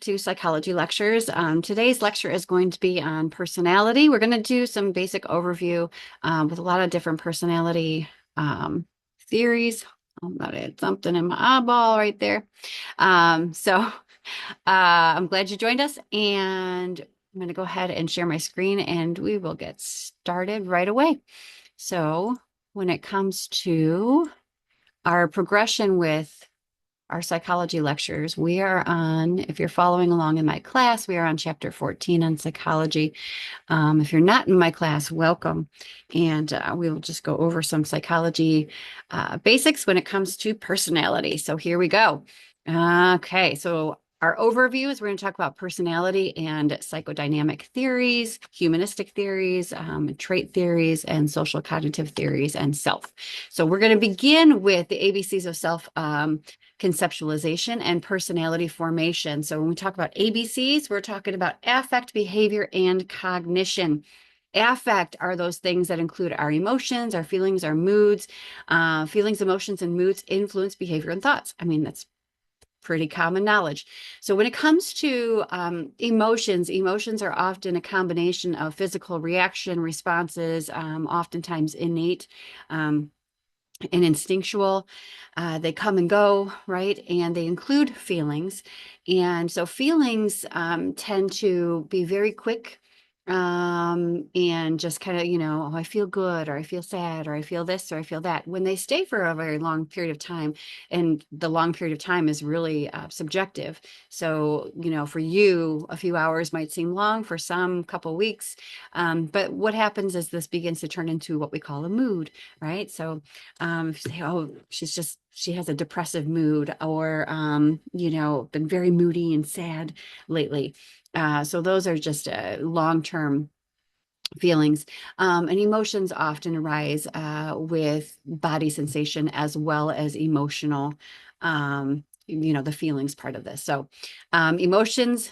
to Psychology Lectures. Today's lecture is going to be on personality. We're going to do some basic overview with a lot of different personality theories. I'm about to add something in my eyeball right there. I'm glad you joined us, and I'm going to go ahead and share my screen, and we will get started right away. So when it comes to our progression with our psychology lectures, we are on, if you're following along in my class, we are on chapter 14 on psychology. If you're not in my class, welcome. And we will just go over some psychology basics when it comes to personality. So here we go. Okay, so our overview is we're going to talk about personality and psychodynamic theories, humanistic theories, trait theories, and social cognitive theories, and self. So we're going to begin with the ABCs of self conceptualization and personality formation. So when we talk about ABCs, we're talking about affect, behavior, and cognition. Affect are those things that include our emotions, our feelings, our moods. Feelings, emotions, and moods influence behavior and thoughts. I mean, that's pretty common knowledge. So when it comes to emotions are often a combination of physical reaction responses, oftentimes innate and instinctual. They come and go, right? And they include feelings. And so feelings tend to be very quick and just kind of, oh, I feel good, or I feel sad, or I feel this, or I feel that. When they stay for a very long period of time, and the long period of time is really subjective. So, for you, a few hours might seem long, for some, couple weeks. But what happens is this begins to turn into what we call a mood, right? So if you say, oh, she has a depressive mood, or been very moody and sad lately. So those are just long-term feelings. And emotions often arise with body sensation as well as emotional, the feelings part of this. So emotions,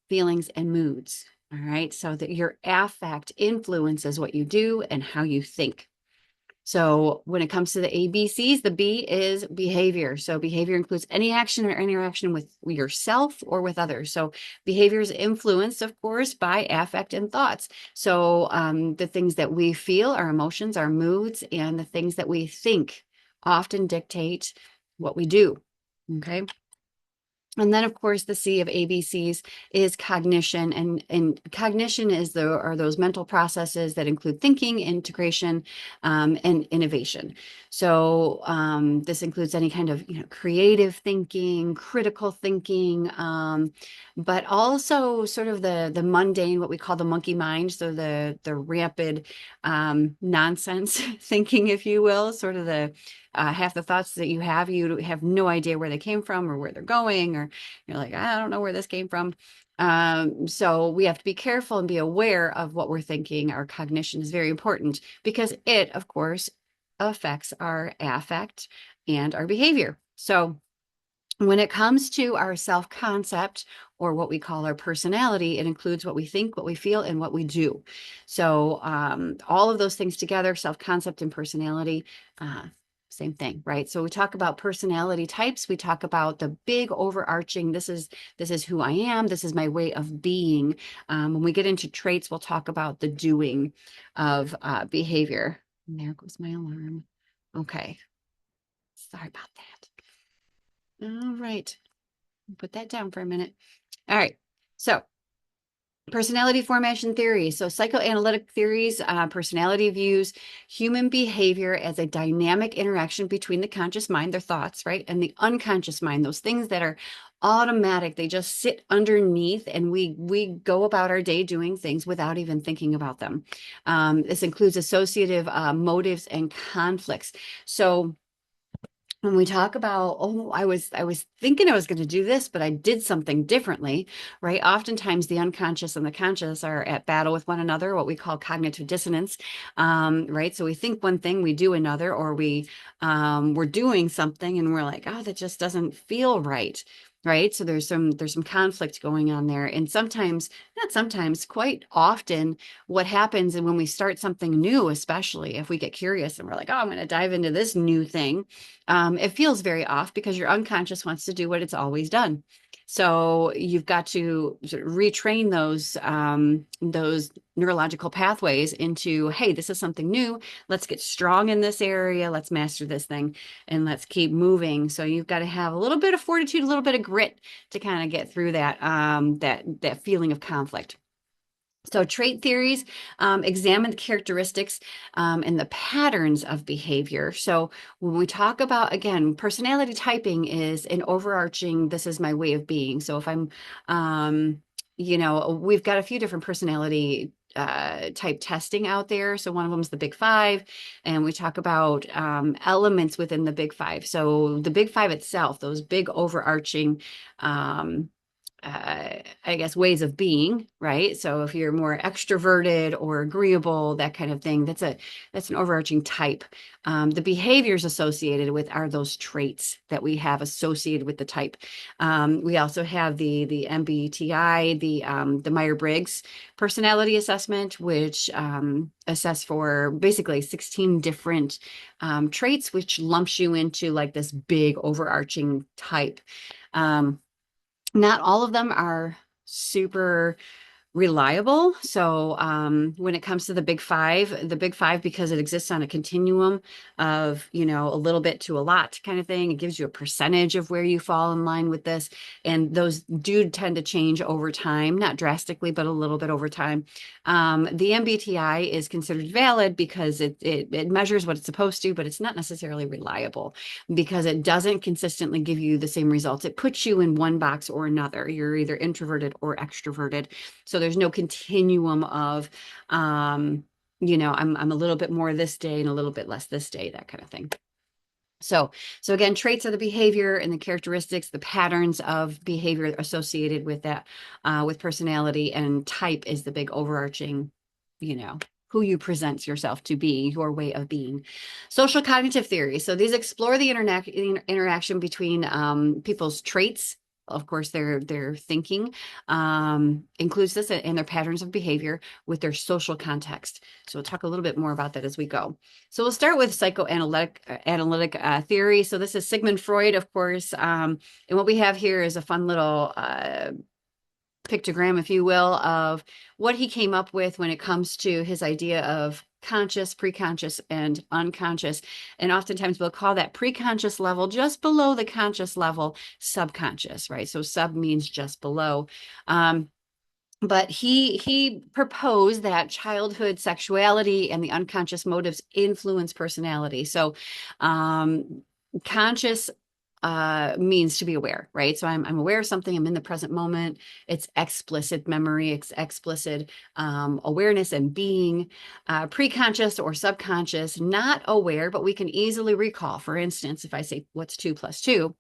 feelings, and moods. All right. So that your affect influences what you do and how you think. So when it comes to the ABCs, the B is behavior. So behavior includes any action or interaction with yourself or with others. So behavior is influenced, of course, by affect and thoughts. So the things that we feel, our emotions, our moods, and the things that we think often dictate what we do. Okay. And then, of course, the C of ABCs is cognition, and cognition are those mental processes that include thinking, integration, and innovation. So this includes any kind of creative thinking, critical thinking, but also sort of the mundane, what we call the monkey mind. So the rapid nonsense thinking, if you will, sort of the half the thoughts that you have no idea where they came from or where they're going, or you're like, I don't know where this came from. So we have to be careful and be aware of what we're thinking. Our cognition is very important because it, of course, affects our affect and our behavior. So when it comes to our self-concept, or what we call our personality, it includes what we think, what we feel, and what we do. So all of those things together, self-concept and personality, same thing, right? So we talk about personality types. We talk about the big overarching, this is who I am. This is my way of being. When we get into traits, we'll talk about the doing of behavior. And there goes my alarm. Okay. Sorry about that. All right. Put that down for a minute. All right. So personality formation theory. So psychoanalytic theories, personality views human behavior as a dynamic interaction between the conscious mind, their thoughts, right, and the unconscious mind, those things that are automatic. They just sit underneath, and we go about our day doing things without even thinking about them. This includes associative motives and conflicts. So when we talk about, oh, I was thinking I was going to do this, but I did something differently, right? Oftentimes the unconscious and the conscious are at battle with one another, what we call cognitive dissonance, right? So we think one thing, we do another, or we're doing something and we're like, oh, that just doesn't feel right. right? So there's some conflict going on there. And sometimes, not sometimes, quite often, what happens and when we start something new, especially if we get curious and we're like, oh, I'm going to dive into this new thing, it feels very off because your unconscious wants to do what it's always done. So you've got to sort of retrain those neurological pathways into, hey, this is something new. Let's get strong in this area. Let's master this thing and let's keep moving. So you've got to have a little bit of fortitude, a little bit of grit to kind of get through that feeling of conflict. So trait theories examine the characteristics and the patterns of behavior. So when we talk about, again, personality typing is an overarching, this is my way of being. So if I'm, we've got a few different personality type testing out there. So one of them is the Big Five, and we talk about elements within the Big Five. So the Big Five itself, those big overarching I guess ways of being, right? So if you're more extroverted or agreeable, that kind of thing, that's an overarching type. The behaviors associated with are those traits that we have associated with the type. We also have the MBTI, the Myers-Briggs personality assessment, which assess for basically 16 different traits, which lumps you into like this big overarching type. Not all of them are super reliable. So when it comes to the big five, because it exists on a continuum of, a little bit to a lot kind of thing, it gives you a percentage of where you fall in line with this. And those do tend to change over time, not drastically, but a little bit over time. The MBTI is considered valid because it measures what it's supposed to, but it's not necessarily reliable because it doesn't consistently give you the same results. It puts you in one box or another. You're either introverted or extroverted. So there's no continuum of, I'm a little bit more this day and a little bit less this day, that kind of thing. So again, traits are the behavior and the characteristics, the patterns of behavior associated with that, with personality, and type is the big overarching, who you present yourself to be, your way of being. Social cognitive theory. So these explore the interaction between people's traits. Of course, their thinking includes this and their patterns of behavior with their social context. So we'll talk a little bit more about that as we go. So we'll start with psychoanalytic theory. So this is Sigmund Freud, of course. And what we have here is a fun little pictogram, if you will, of what he came up with when it comes to his idea of conscious, preconscious, and unconscious. And oftentimes we'll call that preconscious level just below the conscious level subconscious, right? So sub means just below. But he proposed that childhood sexuality and the unconscious motives influence personality. So conscious means to be aware, right? So I'm aware of something, I'm in the present moment. It's explicit memory, it's explicit awareness and being. Preconscious or subconscious, not aware, but we can easily recall. For instance, if I say, what's 2 plus 2?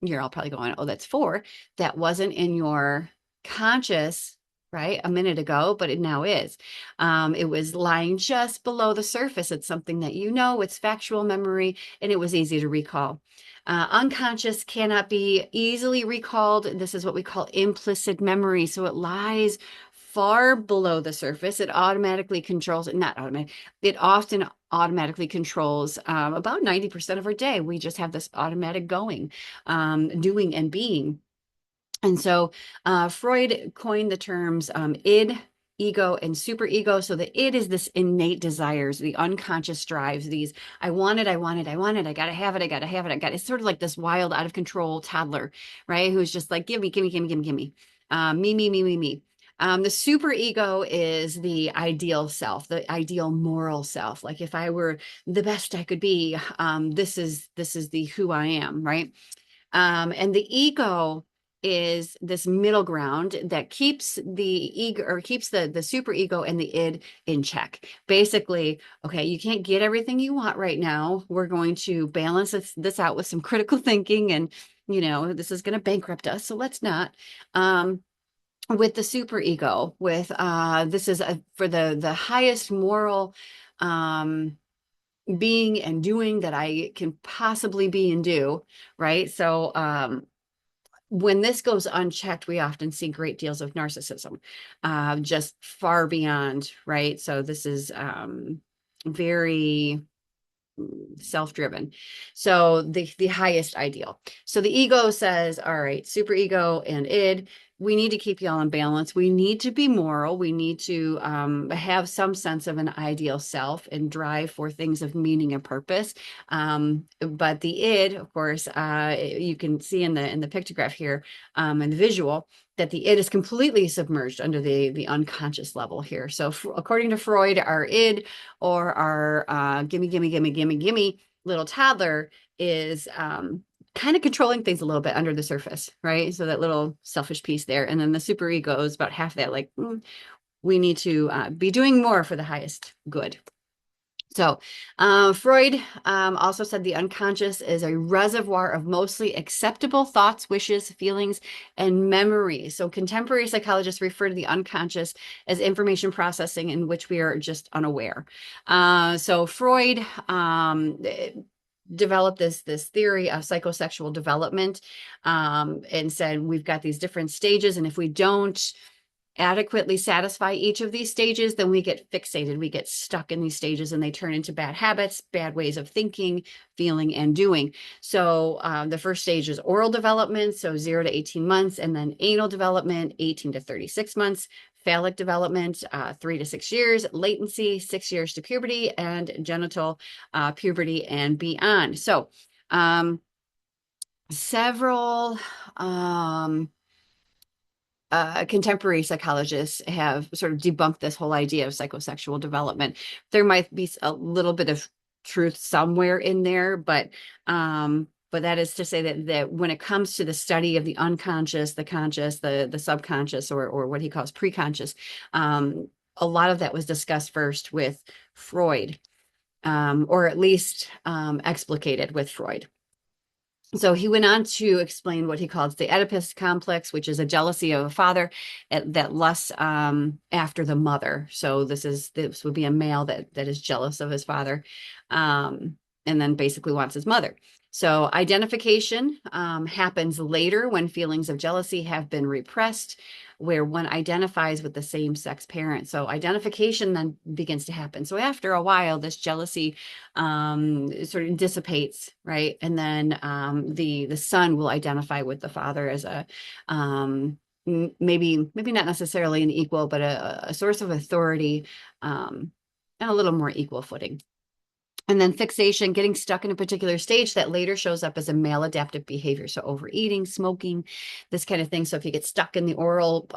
You're all probably going, oh, that's 4. That wasn't in your conscious, right, a minute ago, but it now is. It was lying just below the surface. It's something that it's factual memory, and it was easy to recall. Unconscious cannot be easily recalled. This is what we call implicit memory. So it lies far below the surface. It automatically controls, not automatic, it often automatically controls about 90% of our day. We just have this automatic going, doing and being. And so Freud coined the terms id, ego, and superego. So the id is this innate desires, the unconscious drives, these I want it, I want it, I want it, I gotta have it, I gotta have it, I got it. It's sort of like this wild, out of control toddler, right? Who's just like, give me, give me, give me, give me, give me. Me, me, me, me, me. The superego is the ideal self, the ideal moral self. Like if I were the best I could be, this is the who I am, right? And the ego is this middle ground that keeps the ego, or keeps the super ego and the id in check. Basically, okay, you can't get everything you want right now. We're going to balance this out with some critical thinking, and this is going to bankrupt us, so let's not. With the super ego, with this is for the highest moral being and doing that I can possibly be and do, right? So when this goes unchecked, we often see great deals of narcissism, just far beyond, right? So this is very self-driven. So the highest ideal. So the ego says, all right, super ego and id, we need to keep y'all in balance. We need to be moral. We need to have some sense of an ideal self and drive for things of meaning and purpose. But the id, of course, you can see in the pictograph here, in the visual, that the id is completely submerged under the unconscious level here. So according to Freud, our id, or our gimme, gimme, gimme, gimme, gimme little toddler, is kind of controlling things a little bit under the surface, right? So that little selfish piece there. And then the super ego is about half that, like, we need to be doing more for the highest good. So Freud also said the unconscious is a reservoir of mostly acceptable thoughts, wishes, feelings, and memories. So contemporary psychologists refer to the unconscious as information processing in which we are just unaware. So Freud developed this theory of psychosexual development, and said we've got these different stages, and if we don't adequately satisfy each of these stages, then we get fixated. We get stuck in these stages and they turn into bad habits, bad ways of thinking, feeling, and doing. So the first stage is oral development, so 0 to 18 months, and then anal development, 18 to 36 months, phallic development, 3 to 6 years, latency, 6 years to puberty, and genital puberty and beyond. So several contemporary psychologists have sort of debunked this whole idea of psychosexual development. There might be a little bit of truth somewhere in there, but that is to say that when it comes to the study of the unconscious, the conscious, the subconscious, or what he calls preconscious, a lot of that was discussed first with Freud, or at least explicated with Freud. So he went on to explain what he calls the Oedipus complex, which is a jealousy of a father that lusts after the mother. So this would be a male that is jealous of his father, and then basically wants his mother. So identification happens later when feelings of jealousy have been repressed, where one identifies with the same sex parent. So identification then begins to happen. So after a while, this jealousy sort of dissipates, right? And then the son will identify with the father as a maybe not necessarily an equal, but a source of authority, and a little more equal footing. And then fixation, getting stuck in a particular stage that later shows up as a maladaptive behavior. So overeating, smoking, this kind of thing. So if you get stuck in the oral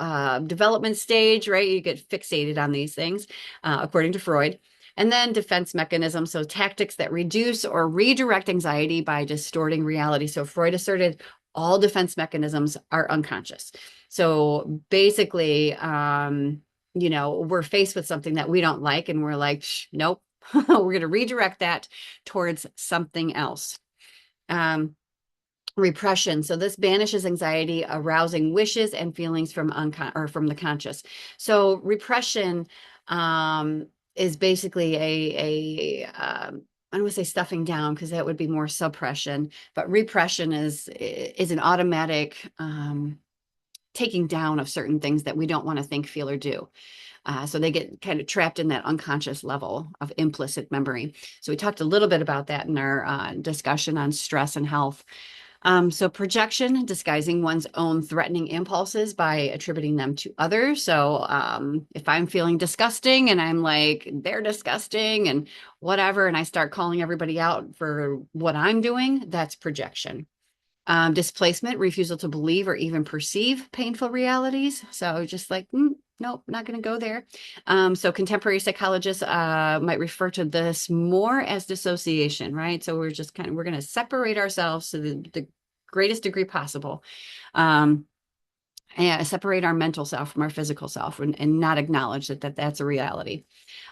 development stage, right, you get fixated on these things, according to Freud. And then defense mechanisms, so tactics that reduce or redirect anxiety by distorting reality. So Freud asserted all defense mechanisms are unconscious. So basically, we're faced with something that we don't like, and we're like, nope. We're going to redirect that towards something else. Repression. So this banishes anxiety, arousing wishes and feelings from the conscious. So repression is basically I don't want to say stuffing down, because that would be more suppression, but repression is an automatic taking down of certain things that we don't want to think, feel, or do. So they get kind of trapped in that unconscious level of implicit memory. So we talked a little bit about that in our discussion on stress and health. So projection, disguising one's own threatening impulses by attributing them to others. So if I'm feeling disgusting and I'm like, they're disgusting and whatever, and I start calling everybody out for what I'm doing, that's projection. Displacement, refusal to believe or even perceive painful realities. So just like, nope, not going to go there. So contemporary psychologists might refer to this more as dissociation, right? So we're going to separate ourselves to the greatest degree possible. separate our mental self from our physical self, and not acknowledge that that's a reality.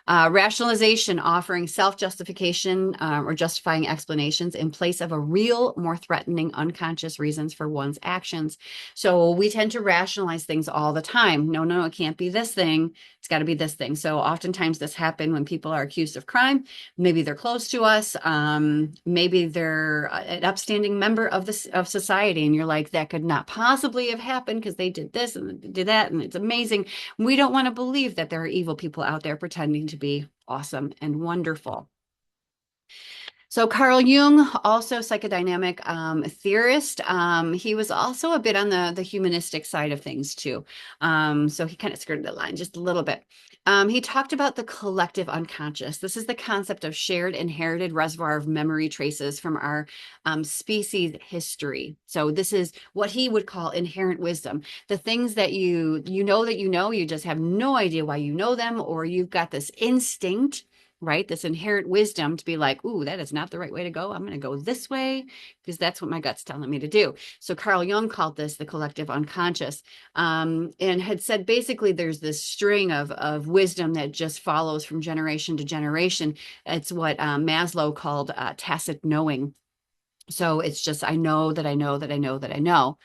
Rationalization, offering self-justification or justifying explanations in place of a real, more threatening, unconscious reasons for one's actions. So we tend to rationalize things all the time. No, no, it can't be this thing. It's got to be this thing. So oftentimes this happens when people are accused of crime. Maybe they're close to us. Maybe they're an upstanding member of society, and you're like, that could not possibly have happened because they did this and did that, and it's amazing. We don't want to believe that there are evil people out there pretending to be awesome and wonderful. So Carl Jung, also psychodynamic theorist, he was also a bit on the humanistic side of things too. So he kind of skirted the line just a little bit. He talked about the collective unconscious. This is the concept of shared inherited reservoir of memory traces from our species history. So this is what he would call inherent wisdom. The things that you know that you just have no idea why you know them, or you've got this instinct, right? This inherent wisdom to be like, ooh, that is not the right way to go. I'm going to go this way because that's what my gut's telling me to do. So Carl Jung called this the collective unconscious, and had said basically there's this string of wisdom that just follows from generation to generation. It's what Maslow called tacit knowing. So it's just, I know that I know that I know that I know.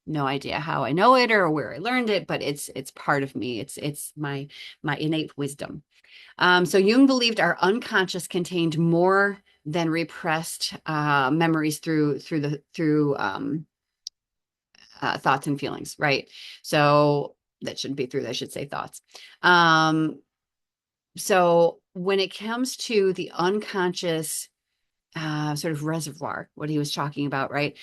No idea how I know it or where I learned it, but it's part of me. It's my innate wisdom. So Jung believed our unconscious contained more than repressed memories through thoughts and feelings, right? So that shouldn't be through, I should say thoughts. So when it comes to the unconscious sort of reservoir, what he was talking about, right?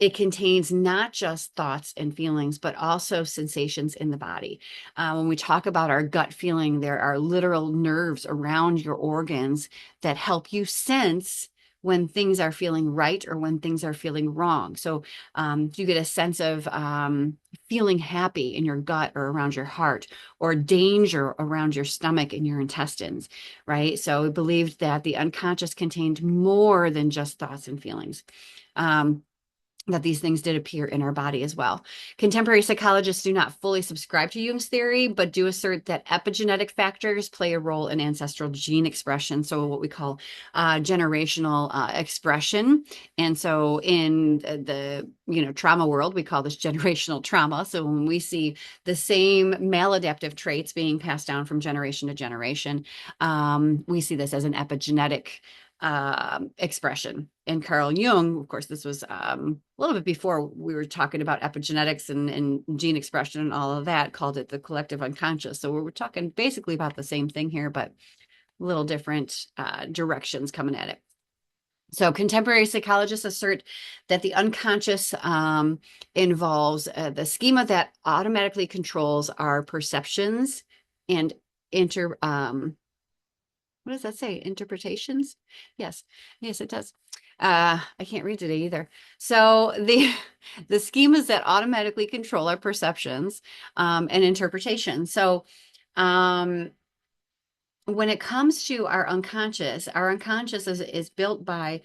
It contains not just thoughts and feelings, but also sensations in the body. When we talk about our gut feeling, there are literal nerves around your organs that help you sense when things are feeling right or when things are feeling wrong. So you get a sense of feeling happy in your gut or around your heart, or danger around your stomach and your intestines, right? So we believed that the unconscious contained more than just thoughts and feelings. That these things did appear in our body as well. Contemporary psychologists do not fully subscribe to Jung's theory, but do assert that epigenetic factors play a role in ancestral gene expression. So what we call generational expression. And so in the trauma world, we call this generational trauma. So when we see the same maladaptive traits being passed down from generation to generation, we see this as an epigenetic expression. And Carl Jung, of course, this was a little bit before we were talking about epigenetics and gene expression and all of that, called it the collective unconscious. So we're talking basically about the same thing here, but a little different directions coming at it. So contemporary psychologists assert that the unconscious involves the schema that automatically controls our perceptions and what does that say? Interpretations? Yes. Yes, it does. I can't read today either. So the schemas that automatically control our perceptions and interpretation. So when it comes to our unconscious is built by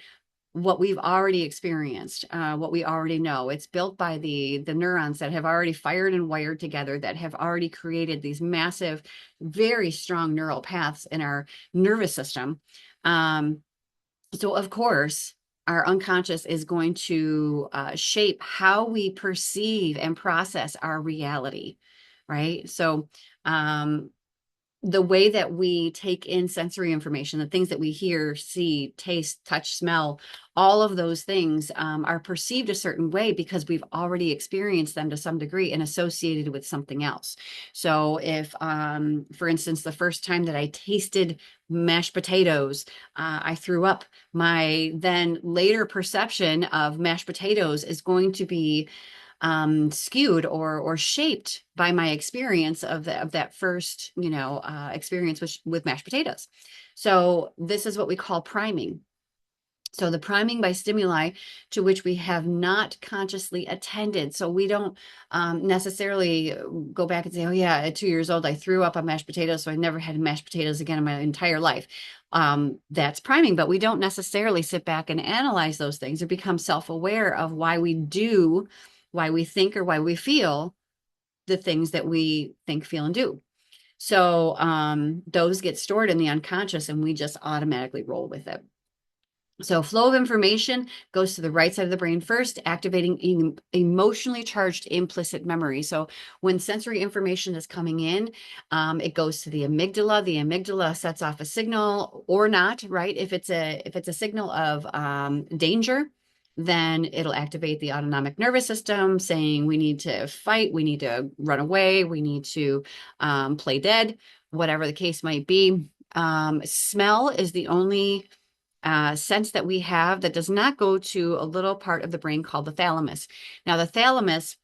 what we've already experienced, what we already know. It's built by the neurons that have already fired and wired together, that have already created these massive, very strong neural paths in our nervous system. So of course, our unconscious is going to shape how we perceive and process our reality, right? So the way that we take in sensory information, the things that we hear, see, taste, touch, smell, all of those things are perceived a certain way because we've already experienced them to some degree and associated with something else. So if, for instance, the first time that I tasted mashed potatoes, I threw up, my then later perception of mashed potatoes is going to be skewed or shaped by my experience of that first, experience with mashed potatoes. So this is what we call priming. So the priming by stimuli to which we have not consciously attended. So we don't necessarily go back and say, oh yeah, at 2 years old, I threw up on mashed potatoes, so I never had mashed potatoes again in my entire life. That's priming, but we don't necessarily sit back and analyze those things or become self-aware of why we do why we think or why we feel the things that we think, feel, and do. So those get stored in the unconscious and we just automatically roll with it. So flow of information goes to the right side of the brain first, activating emotionally charged implicit memory. So when sensory information is coming in, it goes to the amygdala. The amygdala sets off a signal or not, right? If it's a signal of danger, then it'll activate the autonomic nervous system saying we need to fight, we need to run away, we need to play dead, whatever the case might be. Smell is the only sense that we have that does not go to a little part of the brain called the thalamus. Now, the thalamus,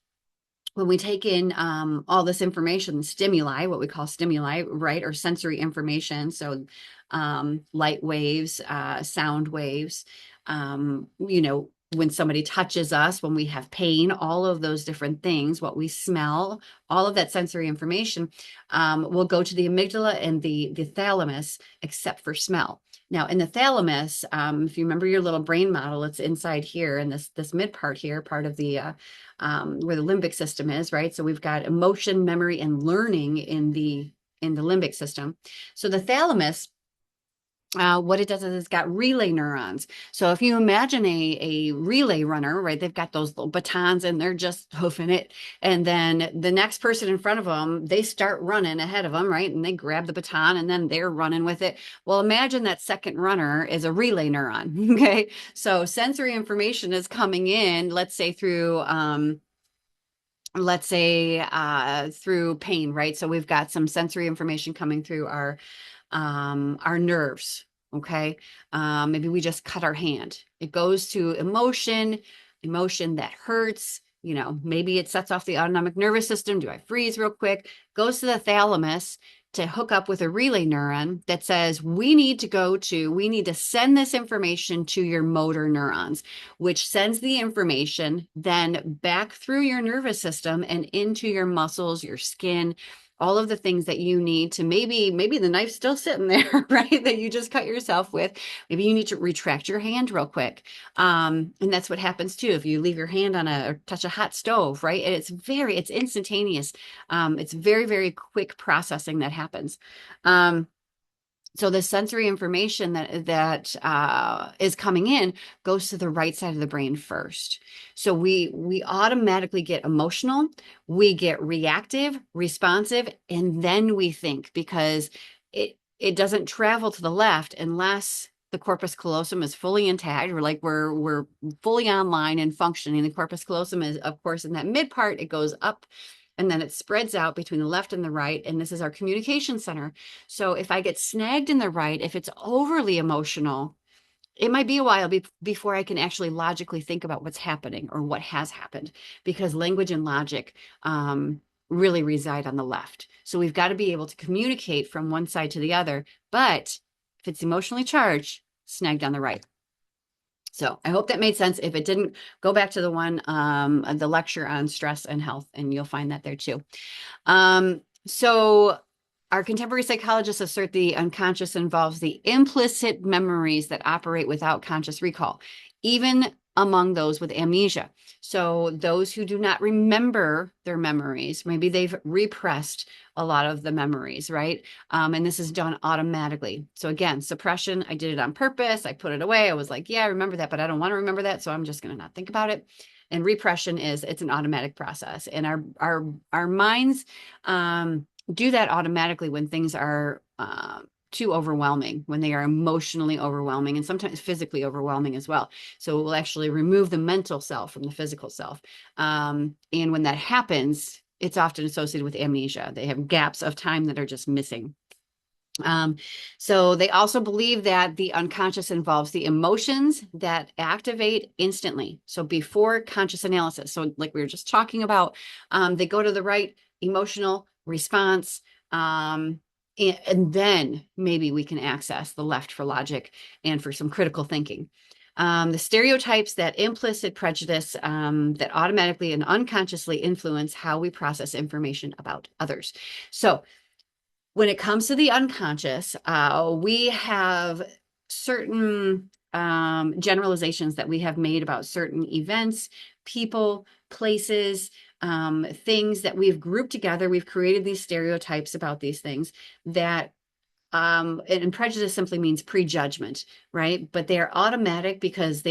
when we take in all this information, stimuli, what we call stimuli, right, or sensory information, so light waves, sound waves, when somebody touches us, when we have pain, all of those different things, what we smell, all of that sensory information will go to the amygdala and the thalamus, except for smell. Now, in the thalamus, if you remember your little brain model, it's inside here in this mid part here, part of the where the limbic system is, right? So we've got emotion, memory, and learning in the limbic system. So the thalamus, what it does is it's got relay neurons. So if you imagine a relay runner, right, they've got those little batons and they're just hoofing it. And then the next person in front of them, they start running ahead of them, right? And they grab the baton and then they're running with it. Well, imagine that second runner is a relay neuron. Okay. So sensory information is coming in, let's say through, through pain, right? So we've got some sensory information coming through our nerves. Okay. Maybe we just cut our hand. It goes to emotion that hurts. Maybe it sets off the autonomic nervous system. Do I freeze real quick? Goes to the thalamus to hook up with a relay neuron that says, we need to send this information to your motor neurons, which sends the information then back through your nervous system and into your muscles, your skin, all of the things that you need to maybe the knife's still sitting there, right? That you just cut yourself with. Maybe you need to retract your hand real quick. And that's what happens too. If you leave your hand on or touch a hot stove, right? It's instantaneous. It's very, very quick processing that happens. So the sensory information that is coming in goes to the right side of the brain first. So we automatically get emotional, we get reactive, responsive, and then we think, because it doesn't travel to the left unless the corpus callosum is fully intact. We're fully online and functioning. The corpus callosum is, of course, in that mid part. It goes up and then it spreads out between the left and the right. And this is our communication center. So if I get snagged in the right, if it's overly emotional, it might be a while before I can actually logically think about what's happening or what has happened, because language and logic really reside on the left. So we've got to be able to communicate from one side to the other. But if it's emotionally charged, snagged on the right. So I hope that made sense. If it didn't, go back to the lecture on stress and health, and you'll find that there too. So our contemporary psychologists assert the unconscious involves the implicit memories that operate without conscious recall, even among those with amnesia. So those who do not remember their memories, maybe they've repressed a lot of the memories, right? And this is done automatically. So again, suppression, I did it on purpose. I put it away. I was like, yeah, I remember that, but I don't want to remember that. So I'm just going to not think about it. And repression it's an automatic process. And our minds do that automatically when things are too overwhelming, when they are emotionally overwhelming and sometimes physically overwhelming as well. So it will actually remove the mental self from the physical self. And when that happens, it's often associated with amnesia. They have gaps of time that are just missing. So they also believe that the unconscious involves the emotions that activate instantly. So before conscious analysis. So like we were just talking about, they go to the right emotional response. And then maybe we can access the left for logic and for some critical thinking. The stereotypes, that implicit prejudice that automatically and unconsciously influence how we process information about others. So when it comes to the unconscious, we have certain generalizations that we have made about certain events, people, places, things that we've grouped together. We've created these stereotypes about these things that and prejudice simply means prejudgment, right? But they are automatic because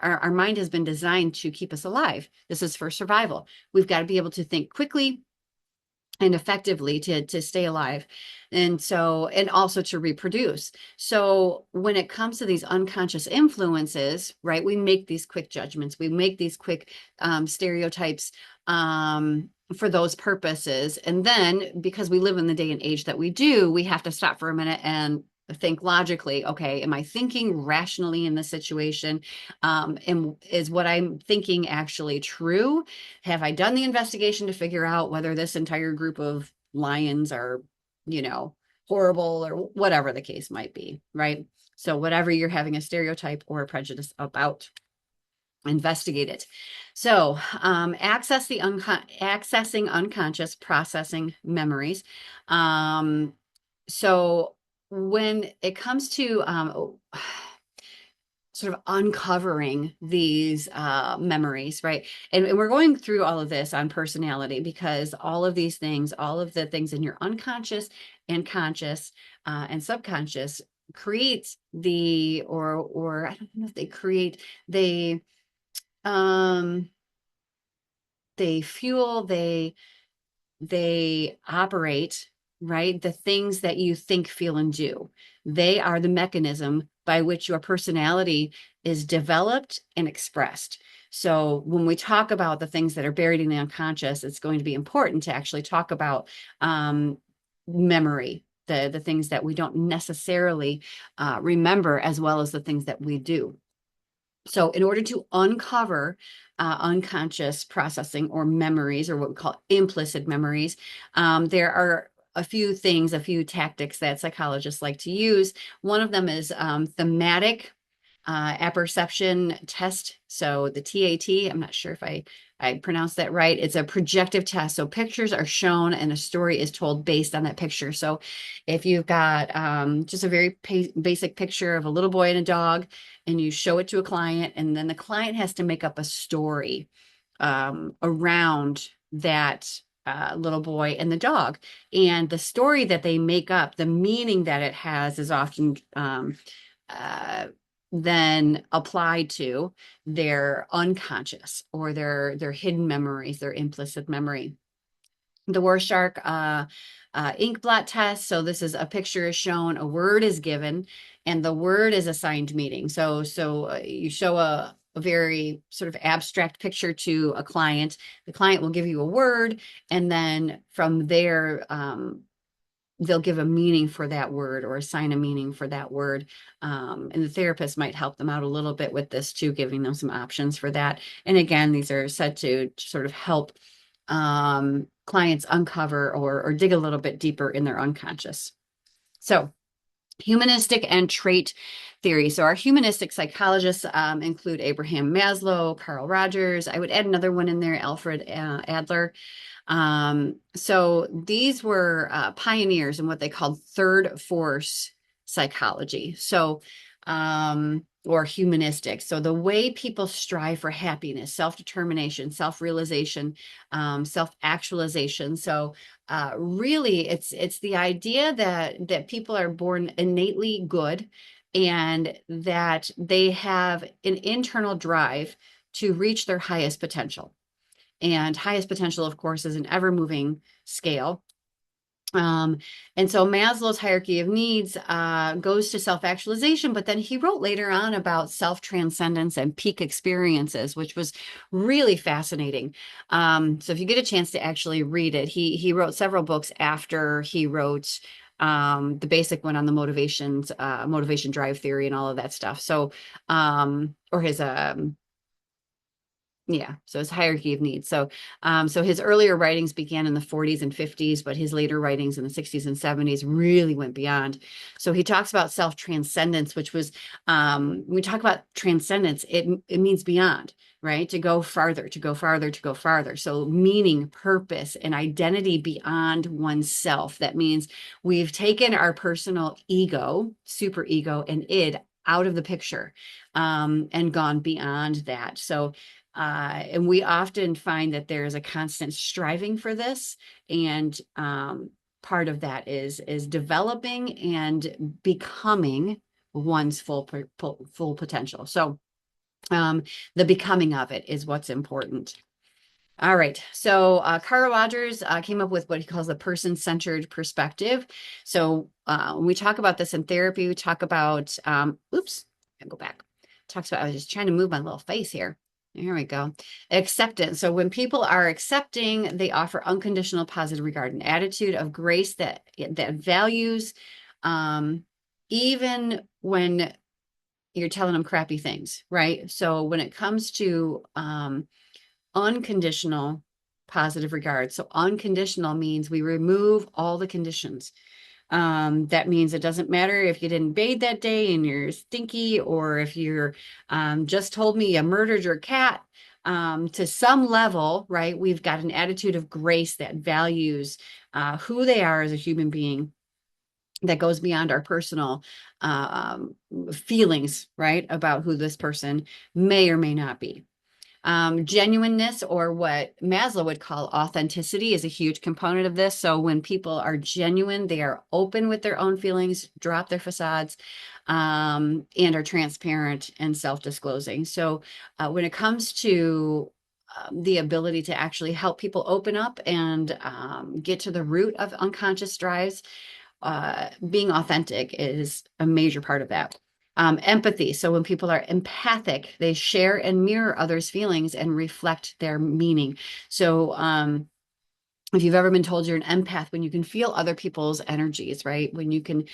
our mind has been designed to keep us alive. This is for survival. We've got to be able to think quickly and effectively to stay alive, and also to reproduce. So when it comes to these unconscious influences, right, we make these quick judgments, we make these quick stereotypes for those purposes. And then because we live in the day and age that we do, we have to stop for a minute and think logically. Okay, am I thinking rationally in this situation? And is what I'm thinking actually true? Have I done the investigation to figure out whether this entire group of lions are, horrible, or whatever the case might be, right? So whatever you're having a stereotype or a prejudice about, investigate it. So accessing unconscious, processing memories. So when it comes to sort of uncovering these memories, right? And we're going through all of this on personality because all of these things, all of the things in your unconscious and conscious and subconscious create or I don't know if um they fuel, they operate, right? The things that you think, feel, and do. They are the mechanism by which your personality is developed and expressed. So when we talk about the things that are buried in the unconscious, it's going to be important to actually talk about memory, the things that we don't necessarily remember, as well as the things that we do. So in order to uncover unconscious processing or memories, or what we call implicit memories, there are a few tactics that psychologists like to use. One of them is thematic apperception test. So the TAT, I'm not sure if I pronounced that right. It's a projective test. So pictures are shown and a story is told based on that picture. So if you've got just a very basic picture of a little boy and a dog, and you show it to a client, and then the client has to make up a story around that little boy and the dog. And the story that they make up, the meaning that it has, is often then applied to their unconscious or their hidden memories, their implicit memory. The Rorschach ink blot test. So this is a picture is shown, a word is given, and the word is assigned meaning. So you show a very sort of abstract picture to a client. The client will give you a word, and then from there, they'll give a meaning for that word or assign a meaning for that word. And the therapist might help them out a little bit with this too, giving them some options for that. And again, these are said to sort of help clients uncover or dig a little bit deeper in their unconscious. So humanistic and trait theory. So our humanistic psychologists include Abraham Maslow, Carl Rogers. I would add another one in there, Alfred Adler. So these were pioneers in what they called third force psychology. So, or humanistic. So the way people strive for happiness, self-determination, self-realization, self-actualization. So really it's the idea that people are born innately good and that they have an internal drive to reach their highest potential. And highest potential, of course, is an ever-moving scale. And so Maslow's hierarchy of needs goes to self-actualization, but then he wrote later on about self-transcendence and peak experiences, which was really fascinating. So if you get a chance to actually read it, he wrote several books after he wrote the basic one on the motivation drive theory and all of that stuff. So, or his yeah, so his hierarchy of needs. So, so his earlier writings began in the 40s and 50s, but his later writings in the 60s and 70s really went beyond. So he talks about self-transcendence, which was, when we talk about transcendence, it means beyond, right? To go farther, to go farther, to go farther. So meaning, purpose, and identity beyond oneself. That means we've taken our personal ego, super ego, and id out of the picture and gone beyond that. So And we often find that there is a constant striving for this. And part of that is developing and becoming one's full potential. So the becoming of it is what's important. All right. So Carl Rogers came up with what he calls the person-centered perspective. So when we talk about this in therapy, we talk about, oops, I go back. Talks about, I was just trying to move my little face here. Here we go. Acceptance. So when people are accepting, they offer unconditional positive regard, an attitude of grace that values, even when you're telling them crappy things, right? So when it comes to unconditional positive regard. So unconditional means we remove all the conditions. That means it doesn't matter if you didn't bathe that day and you're stinky, or if you're just told me you murdered your cat. To some level, right? We've got an attitude of grace that values who they are as a human being, that goes beyond our personal feelings, right? About who this person may or may not be. Genuineness, or what Maslow would call authenticity, is a huge component of this. So when people are genuine, they are open with their own feelings, drop their facades, and are transparent and self-disclosing. So when it comes to the ability to actually help people open up and get to the root of unconscious drives, being authentic is a major part of that. Empathy. So when people are empathic, they share and mirror others' feelings and reflect their meaning. So if you've ever been told you're an empath, when you can feel other people's energies, right? When you can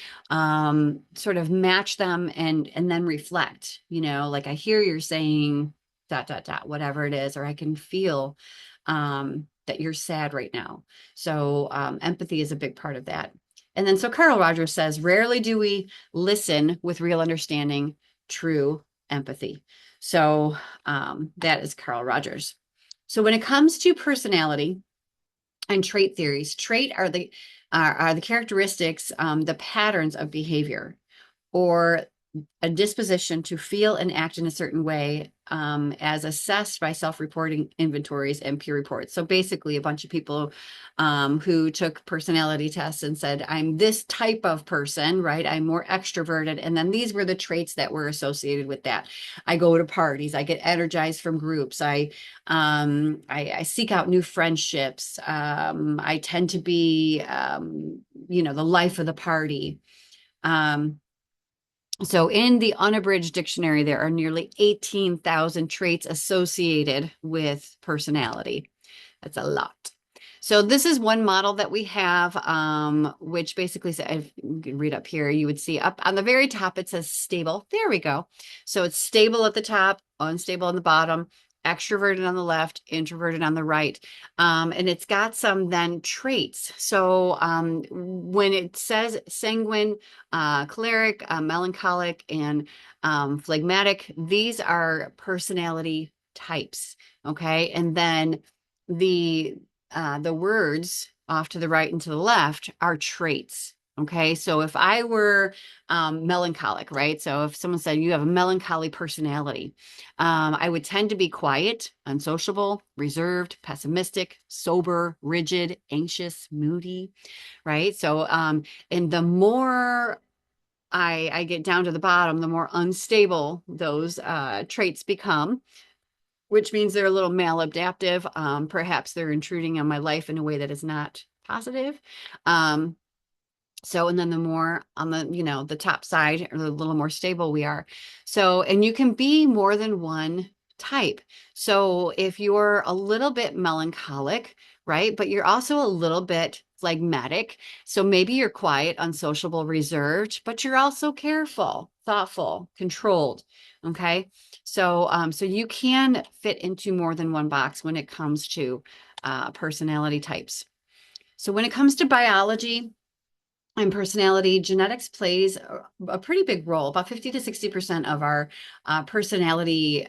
sort of match them and then reflect, like I hear you're saying dot, dot, dot, whatever it is, or I can feel that you're sad right now. So empathy is a big part of that. And then so Carl Rogers says, rarely do we listen with real understanding, true empathy. So that is Carl Rogers. So when it comes to personality and trait theories, trait are the characteristics, the patterns of behavior, or a disposition to feel and act in a certain way, as assessed by self-reporting inventories and peer reports. So basically a bunch of people who took personality tests and said, I'm this type of person, right? I'm more extroverted. And then these were the traits that were associated with that. I go to parties, I get energized from groups, I seek out new friendships. I tend to be, the life of the party. So in the unabridged dictionary, there are nearly 18,000 traits associated with personality. That's a lot. So this is one model that we have, which basically says, you can read up here, you would see up on the very top, it says stable. There we go. So it's stable at the top, unstable on the bottom, extroverted on the left, introverted on the right. And it's got some then traits. So when it says sanguine, choleric, melancholic, and phlegmatic, these are personality types. Okay. And then the words off to the right and to the left are traits. Okay, so if I were melancholic, right? So if someone said you have a melancholy personality, I would tend to be quiet, unsociable, reserved, pessimistic, sober, rigid, anxious, moody, right? So, and the more I get down to the bottom, the more unstable those traits become, which means they're a little maladaptive. Perhaps they're intruding on my life in a way that is not positive. So, and then the more on the top side, or a little more stable we are. So, and you can be more than one type. So if you're a little bit melancholic, right, but you're also a little bit phlegmatic. So maybe you're quiet, unsociable, reserved, but you're also careful, thoughtful, controlled. Okay. So, so you can fit into more than one box when it comes to personality types. So when it comes to biology and personality, genetics plays a pretty big role. About 50 to 60% of our personality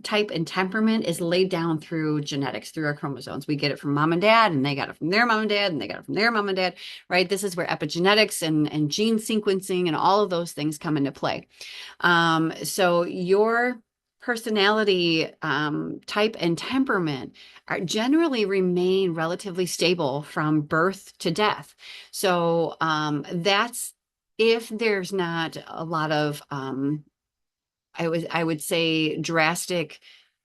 type and temperament is laid down through genetics, through our chromosomes. We get it from mom and dad, and they got it from their mom and dad, and they got it from their mom and dad, right? This is where epigenetics and gene sequencing and all of those things come into play. So your personality type and temperament are generally remain relatively stable from birth to death. So that's if there's not a lot of I would say drastic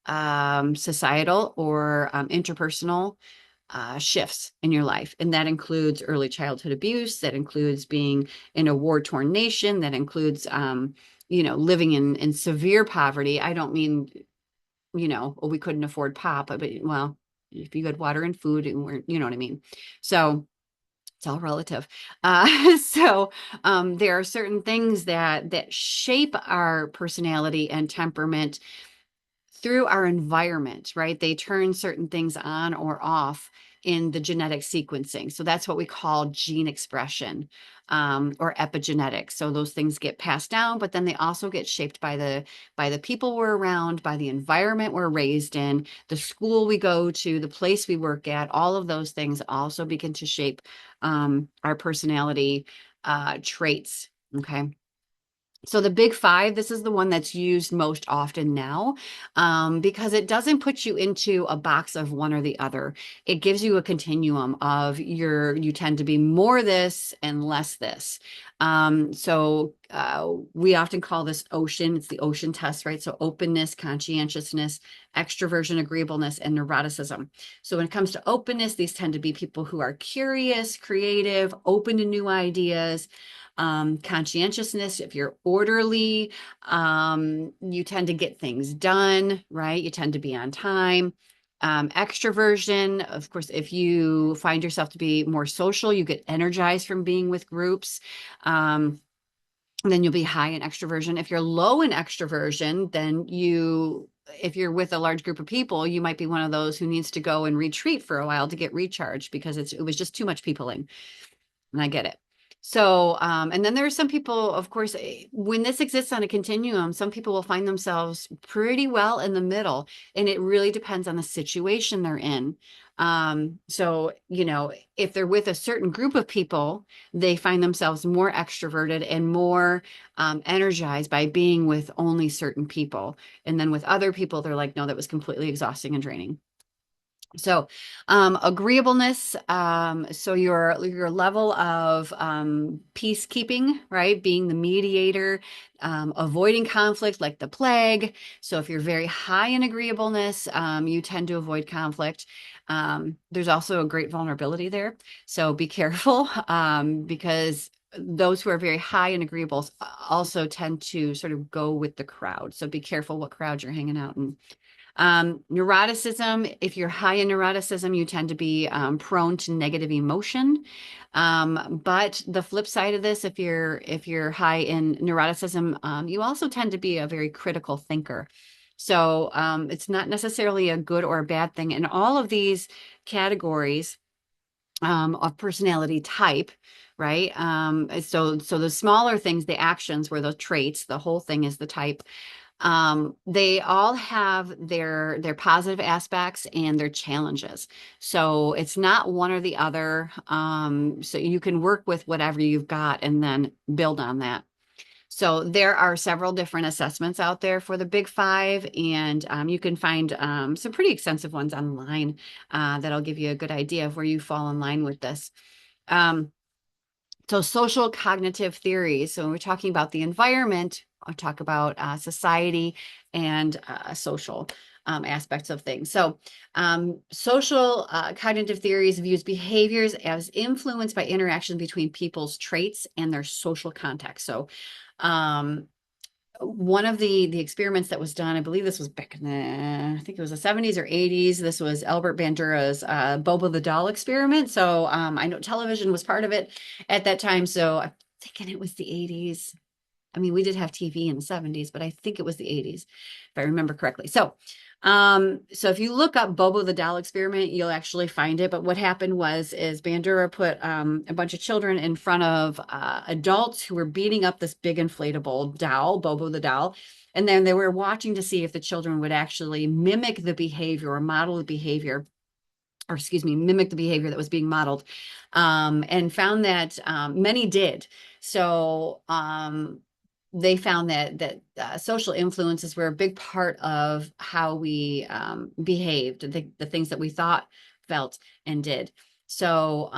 societal or interpersonal shifts in your life. And that includes early childhood abuse, that includes being in a war-torn nation, that includes, living in severe poverty. I don't mean, well, we couldn't afford pop, but well, if you had water and food, and we're, you know what I mean? So it's all relative. So there are certain things that shape our personality and temperament through our environment, right? They turn certain things on or off in the genetic sequencing. So that's what we call gene expression or epigenetics. So those things get passed down, but then they also get shaped by the people we're around, by the environment we're raised in, the school we go to, the place we work at. All of those things also begin to shape our personality traits. Okay. So the big five, this is the one that's used most often now because it doesn't put you into a box of one or the other. It gives you a continuum of you tend to be more this and less this. So we often call this ocean. It's the ocean test, right? So openness, conscientiousness, extroversion, agreeableness, and neuroticism. So when it comes to openness, these tend to be people who are curious, creative, open to new ideas. Conscientiousness, if you're orderly, you tend to get things done, right? You tend to be on time. Extroversion, of course, if you find yourself to be more social, you get energized from being with groups. Then you'll be high in extroversion. If you're low in extroversion, then if you're with a large group of people, you might be one of those who needs to go and retreat for a while to get recharged because it was just too much peopling. And I get it. So, and then there are some people, of course, when this exists on a continuum, some people will find themselves pretty well in the middle, and it really depends on the situation they're in. So, if they're with a certain group of people, they find themselves more extroverted and more energized by being with only certain people. And then with other people, they're like, no, that was completely exhausting and draining. So, agreeableness. So your level of peacekeeping, right? Being the mediator, avoiding conflict like the plague. So if you're very high in agreeableness, you tend to avoid conflict. There's also a great vulnerability there. So be careful because those who are very high in agreeables also tend to sort of go with the crowd. So be careful what crowd you're hanging out in. Neuroticism, if you're high in neuroticism, you tend to be prone to negative emotion. But the flip side of this, if you're high in neuroticism, you also tend to be a very critical thinker. So it's not necessarily a good or a bad thing. And all of these categories of personality type, right? So the smaller things, the actions were the traits, the whole thing is the type. They all have their positive aspects and their challenges. So it's not one or the other. So you can work with whatever you've got and then build on that. So there are several different assessments out there for the Big Five, and you can find some pretty extensive ones online that'll give you a good idea of where you fall in line with this. So social cognitive theories. So when we're talking about the environment, I'll talk about society and social aspects of things. So social cognitive theories views behaviors as influenced by interaction between people's traits and their social context. So one of the experiments that was done, I believe this was back in I think it was the 70s or 80s. This was Albert Bandura's Bobo the Doll experiment. So I know television was part of it at that time. So I'm thinking it was the 80s. I mean, we did have TV in the 70s, but I think it was the 80s, if I remember correctly. So if you look up Bobo the Doll experiment, you'll actually find it. But what happened is Bandura put a bunch of children in front of adults who were beating up this big inflatable doll, Bobo the Doll. And then they were watching to see if the children would actually mimic the behavior or model the behavior, or excuse me, mimic the behavior that was being modeled, and found that many did. So they found that social influences were a big part of how we behaved, the things that we thought, felt, and did. So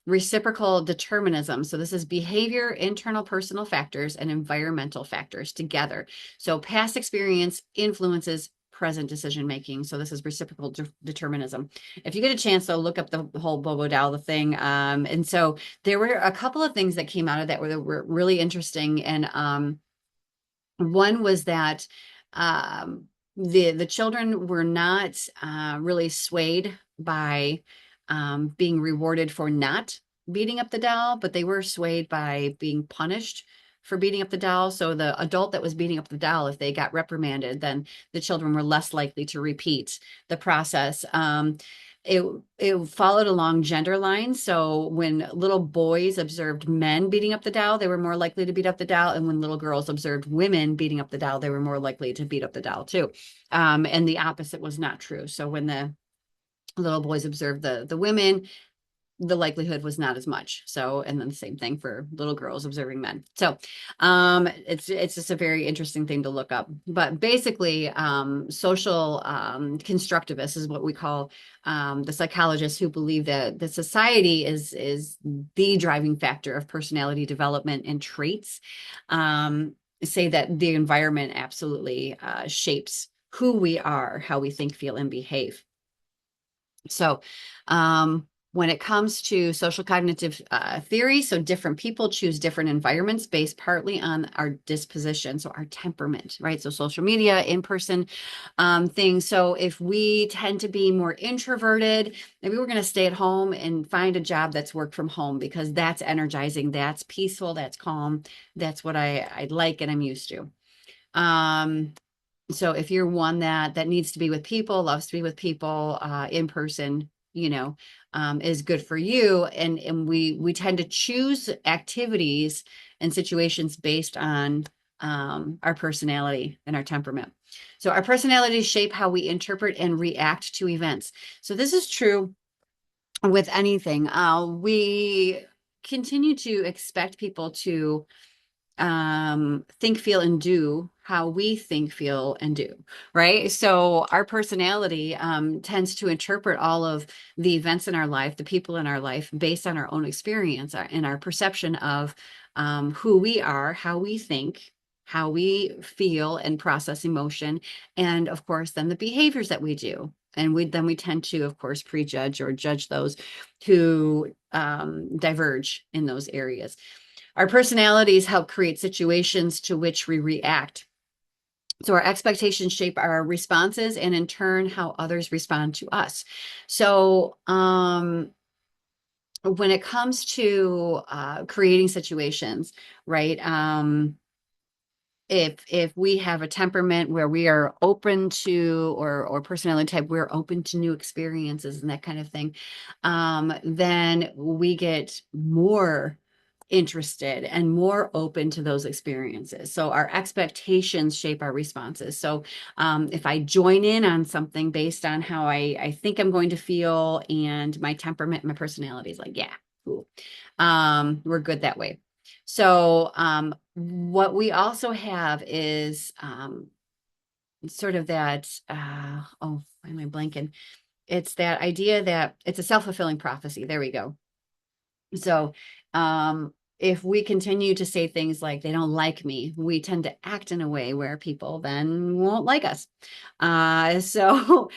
reciprocal determinism. So this is behavior, internal personal factors, and environmental factors together. So past experience influences present decision making. So this is reciprocal determinism. If you get a chance, though, look up the whole Bobo Dow thing. And so there were a couple of things that came out of that were really interesting. And one was that the children were not really swayed by being rewarded for not beating up the doll, but they were swayed by being punished for beating up the doll. So the adult that was beating up the doll, if they got reprimanded, then the children were less likely to repeat the process. It followed along gender lines. So when little boys observed men beating up the doll, they were more likely to beat up the doll. And when little girls observed women beating up the doll, they were more likely to beat up the doll too. And the opposite was not true. So when the little boys observed the women, the likelihood was not as much. So, and then the same thing for little girls observing men. So, it's just a very interesting thing to look up. But basically, social constructivists is what we call the psychologists who believe that the society is the driving factor of personality development and traits. Say that the environment absolutely shapes who we are, how we think, feel, and behave. So, when it comes to social cognitive theory, so different people choose different environments based partly on our disposition, so our temperament, right? So social media, in-person things. So if we tend to be more introverted, maybe we're going to stay at home and find a job that's work from home because that's energizing, that's peaceful, that's calm, that's what I like and I'm used to. So if you're one that needs to be with people, loves to be with people in person, is good for you. And we tend to choose activities and situations based on our personality and our temperament. So our personalities shape how we interpret and react to events. So this is true with anything. We continue to expect people to think, feel, and do how we think, feel, and do, right? So our personality tends to interpret all of the events in our life, the people in our life, based on our own experience and our perception of who we are, how we think, how we feel and process emotion, and of course, then the behaviors that we do. And we tend to, of course, prejudge or judge those who diverge in those areas. Our personalities help create situations to which we react. So our expectations shape our responses and in turn how others respond to us. So when it comes to creating situations, right? If we have a temperament where we are open to or personality type, we're open to new experiences and that kind of thing, then we get more interested and more open to those experiences. So our expectations shape our responses. So if I join in on something based on how I think I'm going to feel and my temperament, my personality is like, yeah, cool. We're good that way. So what we also have is sort of that, why am I blanking? It's that idea that it's a self-fulfilling prophecy. There we go. So if we continue to say things like they don't like me, we tend to act in a way where people then won't like us. So,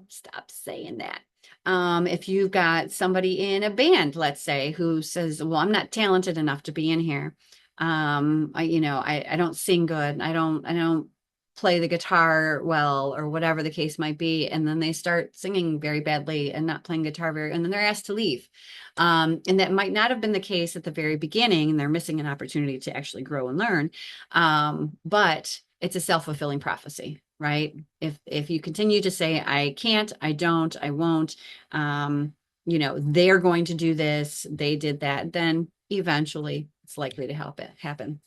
stop saying that. If you've got somebody in a band, let's say, who says, well, I'm not talented enough to be in here. I don't sing good. I don't play the guitar well, or whatever the case might be. And then they start singing very badly and not playing guitar and then they're asked to leave. And that might not have been the case at the very beginning, and they're missing an opportunity to actually grow and learn. But it's a self-fulfilling prophecy, right? If you continue to say, I can't, I don't, I won't, they're going to do this, they did that, then eventually it's likely to happen.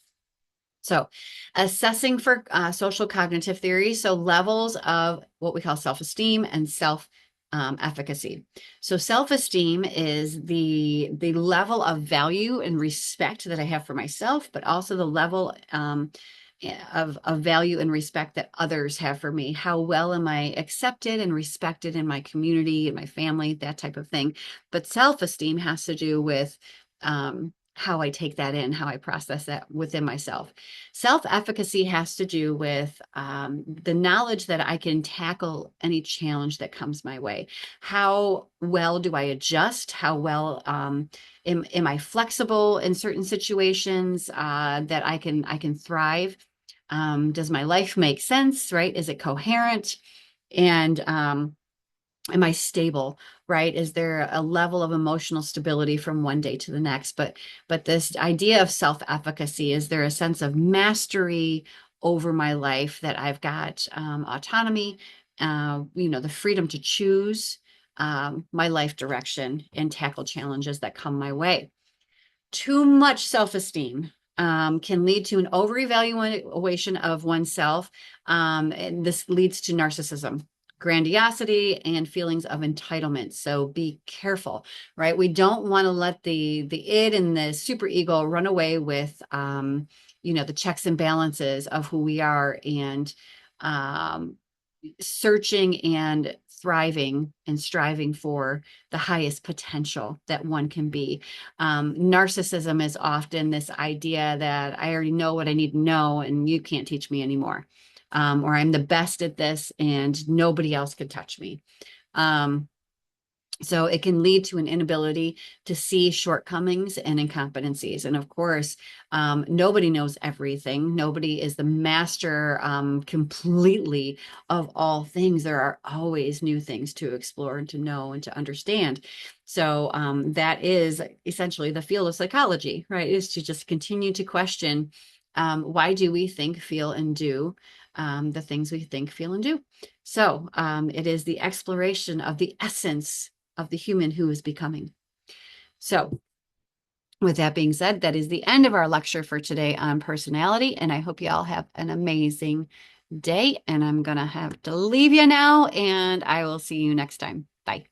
So assessing for social cognitive theory. So levels of what we call self-esteem and self efficacy. So self-esteem is the level of value and respect that I have for myself, but also the level of value and respect that others have for me. How well am I accepted and respected in my community, in my family, that type of thing. But self-esteem has to do with how I take that in, how I process that within myself. Self-efficacy has to do with the knowledge that I can tackle any challenge that comes my way. How well do I adjust? How well am I flexible in certain situations that I can thrive? Does my life make sense, right? Is it coherent? And am I stable, right? Is there a level of emotional stability from one day to the next? But this idea of self-efficacy, is there a sense of mastery over my life, that I've got autonomy, the freedom to choose my life direction and tackle challenges that come my way. Too much self-esteem can lead to an over-evaluation of oneself. And this leads to narcissism, grandiosity, and feelings of entitlement. So be careful, right? We don't want to let the id and the super ego run away with, the checks and balances of who we are, and um, searching and thriving and striving for the highest potential that one can be. Narcissism is often this idea that I already know what I need to know and you can't teach me anymore. Or I'm the best at this and nobody else could touch me. So it can lead to an inability to see shortcomings and incompetencies. And of course, nobody knows everything. Nobody is the master completely of all things. There are always new things to explore and to know and to understand. So that is essentially the field of psychology, right? Is to just continue to question, why do we think, feel, and do the things we think, feel, and do. So it is the exploration of the essence of the human who is becoming. So with that being said, that is the end of our lecture for today on personality. And I hope you all have an amazing day. And I'm going to have to leave you now, and I will see you next time. Bye.